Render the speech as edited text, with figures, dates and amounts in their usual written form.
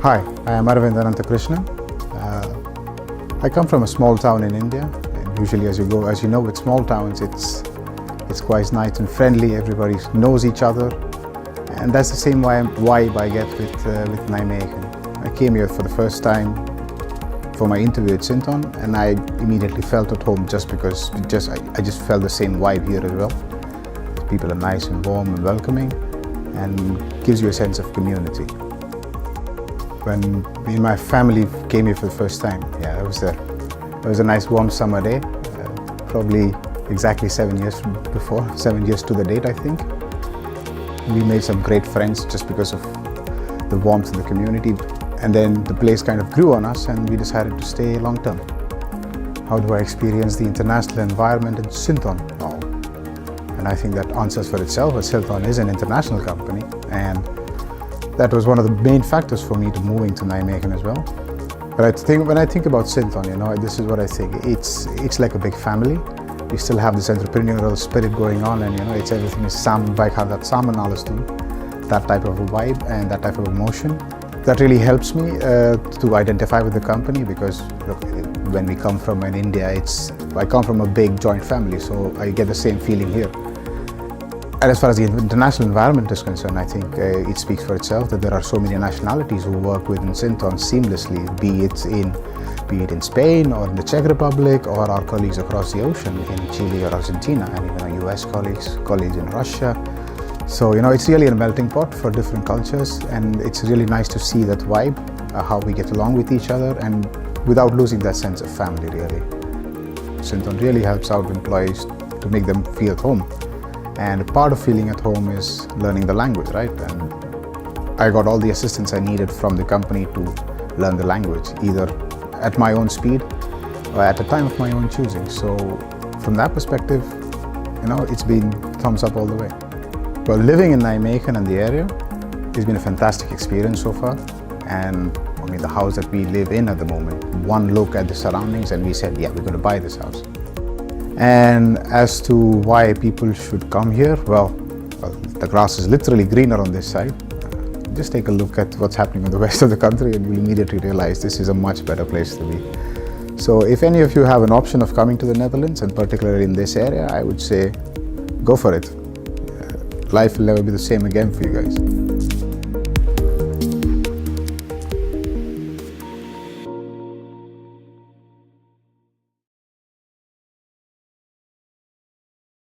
Hi, I am Aravind Ananthakrishnan. I come from a small town in India. And usually, as you know, with small towns, it's quite nice and friendly. Everybody knows each other, and that's the same vibe I get with Nijmegen. I came here for the first time for my interview at Sinton, and I immediately felt at home just because I just felt the same vibe here as well. People are nice and warm and welcoming, and gives you a sense of community. When me and my family came here for the first time, it was a nice warm summer day, probably exactly 7 years before, 7 years to the date, I think. We made some great friends just because of the warmth of the community, and then the place kind of grew on us and we decided to stay long term. How do I experience the international environment in Sinton? Oh, and I think that answers for itself, as Sinton is an international company, and that was one of the main factors for me to moving to Nijmegen as well. But when I think about Sinton, this is what I think. It's like a big family. We still have this entrepreneurial spirit going on, and everything is samen, wij gaan dat samen alles doen. That type of a vibe and that type of emotion. That really helps me to identify with the company, because look, when we come from in India, I come from a big joint family, so I get the same feeling here. And as far as the international environment is concerned, I think it speaks for itself that there are so many nationalities who work within Sinton seamlessly, be it in Spain or in the Czech Republic, or our colleagues across the ocean in Chile or Argentina, and even our US colleagues in Russia. So it's really a melting pot for different cultures, and it's really nice to see that vibe, how we get along with each other, and without losing that sense of family really. Sinton really helps out employees to make them feel at home. And part of feeling at home is learning the language, right? And I got all the assistance I needed from the company to learn the language, either at my own speed or at a time of my own choosing. So from that perspective, it's been thumbs up all the way. Well, living in Nijmegen and the area has been a fantastic experience so far. And the house that we live in at the moment, one look at the surroundings and we said, yeah, we're going to buy this house. And as to why people should come here, well, the grass is literally greener on this side. Just take a look at what's happening in the rest of the country and you'll immediately realize this is a much better place to be. So if any of you have an option of coming to the Netherlands, and particularly in this area, I would say go for it. Life will never be the same again for you guys.